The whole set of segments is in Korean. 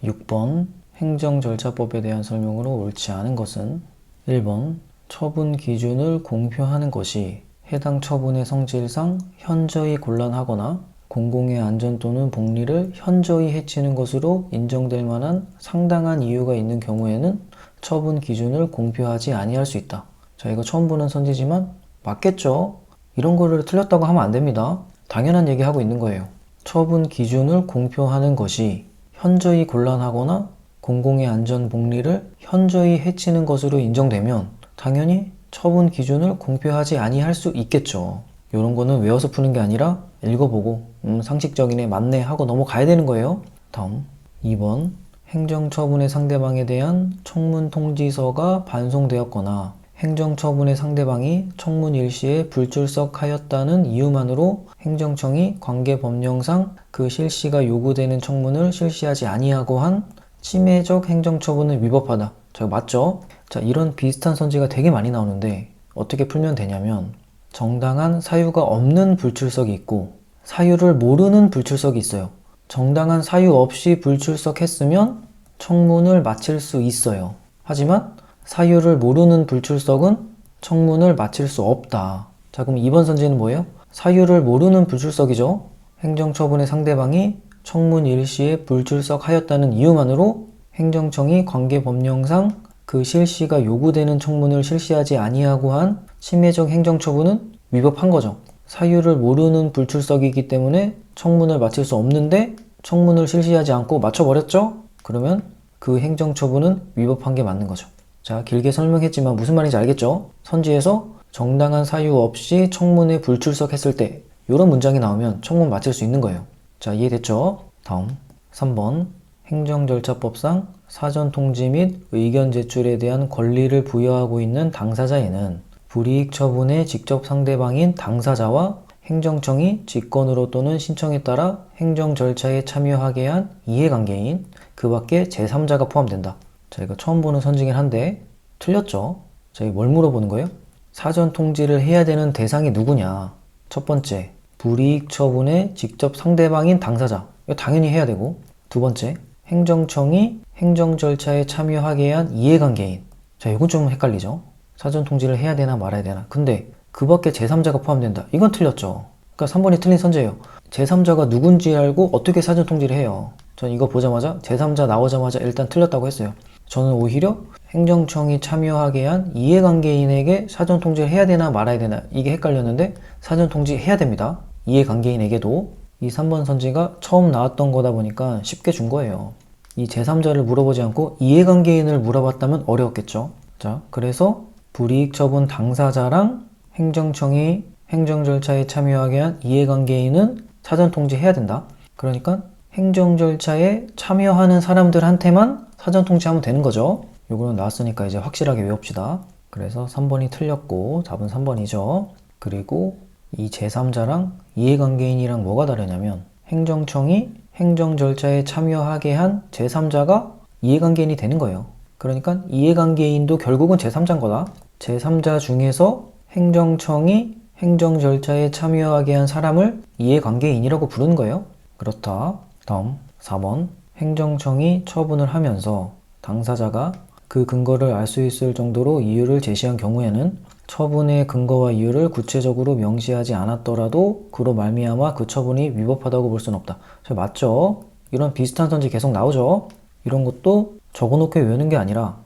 6번 행정절차법에 대한 설명으로 옳지 않은 것은 1번 처분 기준을 공표하는 것이 해당 처분의 성질상 현저히 곤란하거나 공공의 안전 또는 복리를 현저히 해치는 것으로 인정될 만한 상당한 이유가 있는 경우에는 처분 기준을 공표하지 아니할 수 있다. 자, 이거 처음 보는 선지지만 맞겠죠? 이런 거를 틀렸다고 하면 안 됩니다. 당연한 얘기하고 있는 거예요. 처분 기준을 공표하는 것이 현저히 곤란하거나 공공의 안전 복리를 현저히 해치는 것으로 인정되면 당연히 처분 기준을 공표하지 아니할 수 있겠죠. 이런 거는 외워서 푸는 게 아니라 읽어보고 상식적이네 맞네 하고 넘어가야 되는 거예요. 다음 2번 행정처분의 상대방에 대한 청문 통지서가 반송되었거나 행정처분의 상대방이 청문 일시에 불출석하였다는 이유만으로 행정청이 관계법령상 그 실시가 요구되는 청문을 실시하지 아니하고 한 침해적 행정처분을 위법하다. 자, 맞죠? 자, 이런 비슷한 선지가 되게 많이 나오는데 어떻게 풀면 되냐면 정당한 사유가 없는 불출석이 있고 사유를 모르는 불출석이 있어요. 정당한 사유 없이 불출석했으면 청문을 마칠 수 있어요. 하지만 사유를 모르는 불출석은 청문을 마칠 수 없다. 자, 그럼 2번 선지는 뭐예요? 사유를 모르는 불출석이죠. 행정처분의 상대방이 청문 일시에 불출석하였다는 이유만으로 행정청이 관계법령상 그 실시가 요구되는 청문을 실시하지 아니하고 한 침해적 행정처분은 위법한 거죠. 사유를 모르는 불출석이기 때문에 청문을 마칠 수 없는데 청문을 실시하지 않고 마쳐버렸죠? 그러면 그 행정처분은 위법한 게 맞는 거죠. 자, 길게 설명했지만 무슨 말인지 알겠죠? 선지에서 정당한 사유 없이 청문에 불출석했을 때 이런 문장이 나오면 청문 마칠 수 있는 거예요. 자, 이해됐죠? 다음 3번 행정절차법상 사전통지 및 의견 제출에 대한 권리를 부여하고 있는 당사자에는 불이익 처분의 직접 상대방인 당사자와 행정청이 직권으로 또는 신청에 따라 행정 절차에 참여하게 한 이해관계인 그 밖에 제3자가 포함된다. 자, 이거 처음 보는 선지긴 한데 틀렸죠? 자, 이거 뭘 물어보는 거예요? 사전 통지를 해야 되는 대상이 누구냐? 첫 번째, 불이익 처분의 직접 상대방인 당사자. 이거 당연히 해야 되고, 두 번째, 행정청이 행정 절차에 참여하게 한 이해관계인. 자, 이건 좀 헷갈리죠? 사전 통지를 해야 되나 말아야 되나. 근데 그 밖에 제3자가 포함된다. 이건 틀렸죠. 그러니까 3번이 틀린 선지예요. 제3자가 누군지 알고 어떻게 사전 통지를 해요? 전 이거 보자마자 제3자 나오자마자 일단 틀렸다고 했어요. 저는 오히려 행정청이 참여하게 한 이해관계인에게 사전 통지를 해야 되나 말아야 되나 이게 헷갈렸는데 사전 통지 해야 됩니다. 이해관계인에게도. 이 3번 선지가 처음 나왔던 거다 보니까 쉽게 준 거예요. 이 제3자를 물어보지 않고 이해관계인을 물어봤다면 어려웠겠죠. 자, 그래서 불이익 처분 당사자랑 행정청이 행정 절차에 참여하게 한 이해관계인은 사전 통지해야 된다. 그러니까 행정 절차에 참여하는 사람들한테만 사전 통지하면 되는 거죠. 요거는 나왔으니까 이제 확실하게 외웁시다. 그래서 3번이 틀렸고 답은 3번이죠. 그리고 이 제3자랑 이해관계인이랑 뭐가 다르냐면 행정청이 행정 절차에 참여하게 한 제3자가 이해관계인이 되는 거예요. 그러니까 이해관계인도 결국은 제3자인 거다. 제3자 중에서 행정청이 행정 절차에 참여하게 한 사람을 이해관계인이라고 부르는 거예요. 그렇다. 다음 4번 행정청이 처분을 하면서 당사자가 그 근거를 알 수 있을 정도로 이유를 제시한 경우에는 처분의 근거와 이유를 구체적으로 명시하지 않았더라도 그로 말미암아 그 처분이 위법하다고 볼 수는 없다. 맞죠? 이런 비슷한 선지 계속 나오죠? 이런 것도 적어놓고 외우는 게 아니라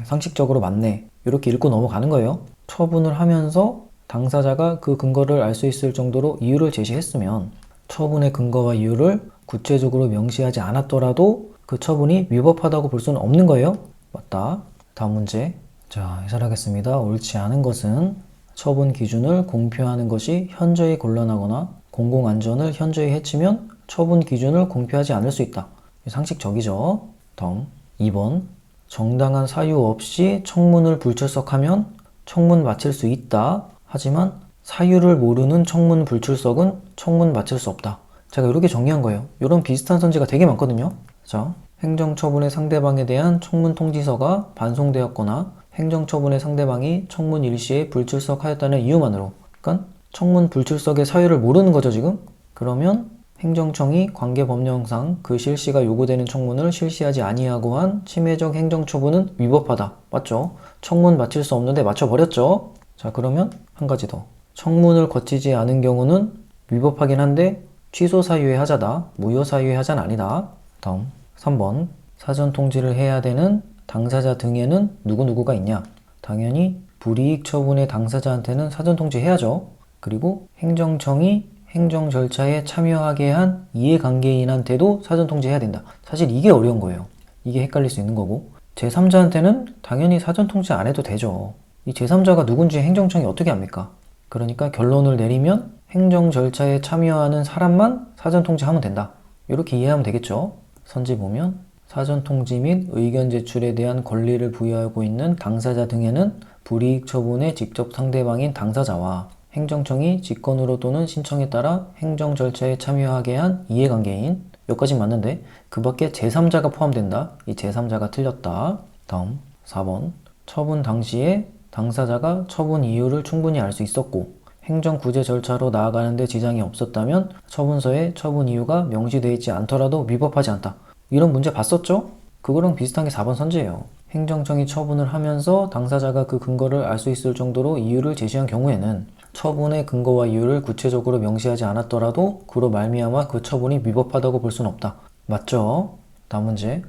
상식적으로 맞네 이렇게 읽고 넘어가는 거예요. 처분을 하면서 당사자가 그 근거를 알 수 있을 정도로 이유를 제시했으면 처분의 근거와 이유를 구체적으로 명시하지 않았더라도 그 처분이 위법하다고 볼 수는 없는 거예요. 맞다. 다음 문제. 자, 해설하겠습니다. 옳지 않은 것은 처분 기준을 공표하는 것이 현저히 곤란하거나 공공안전을 현저히 해치면 처분 기준을 공표하지 않을 수 있다. 상식적이죠. 다음 2번 정당한 사유 없이 청문을 불출석하면 청문 마칠 수 있다. 하지만 사유를 모르는 청문 불출석은 청문 마칠 수 없다. 제가 이렇게 정리한 거예요. 이런 비슷한 선지가 되게 많거든요. 자, 행정처분의 상대방에 대한 청문 통지서가 반송되었거나 행정처분의 상대방이 청문 일시에 불출석하였다는 이유만으로, 그러니까 청문 불출석의 사유를 모르는 거죠 지금? 그러면 행정청이 관계법령상 그 실시가 요구되는 청문을 실시하지 아니하고 한 침해적 행정처분은 위법하다. 맞죠? 청문 마칠 수 없는데 마쳐버렸죠? 자, 그러면 한 가지 더. 청문을 거치지 않은 경우는 위법하긴 한데 취소 사유의 하자다. 무효 사유의 하자는 아니다. 다음 3번. 사전 통지를 해야 되는 당사자 등에는 누구누구가 있냐? 당연히 불이익 처분의 당사자한테는 사전 통지해야죠. 그리고 행정청이 행정 절차에 참여하게 한 이해관계인한테도 사전 통지해야 된다. 사실 이게 어려운 거예요. 이게 헷갈릴 수 있는 거고. 제3자한테는 당연히 사전 통지 안 해도 되죠. 이 제3자가 누군지 행정청이 어떻게 합니까? 그러니까 결론을 내리면 행정 절차에 참여하는 사람만 사전 통지하면 된다. 이렇게 이해하면 되겠죠. 선지 보면 사전 통지 및 의견 제출에 대한 권리를 부여하고 있는 당사자 등에는 불이익 처분의 직접 상대방인 당사자와 행정청이 직권으로 또는 신청에 따라 행정 절차에 참여하게 한 이해관계인, 여기까지 맞는데 그 밖에 제3자가 포함된다. 이 제3자가 틀렸다. 다음 4번. 처분 당시에 당사자가 처분 이유를 충분히 알 수 있었고 행정구제 절차로 나아가는데 지장이 없었다면 처분서에 처분 이유가 명시되어 있지 않더라도 위법하지 않다. 이런 문제 봤었죠? 그거랑 비슷한 게 4번 선지예요. 행정청이 처분을 하면서 당사자가 그 근거를 알 수 있을 정도로 이유를 제시한 경우에는 처분의 근거와 이유를 구체적으로 명시하지 않았더라도 그로 말미암아 그 처분이 위법하다고 볼 수는 없다. 맞죠? 다음 문제.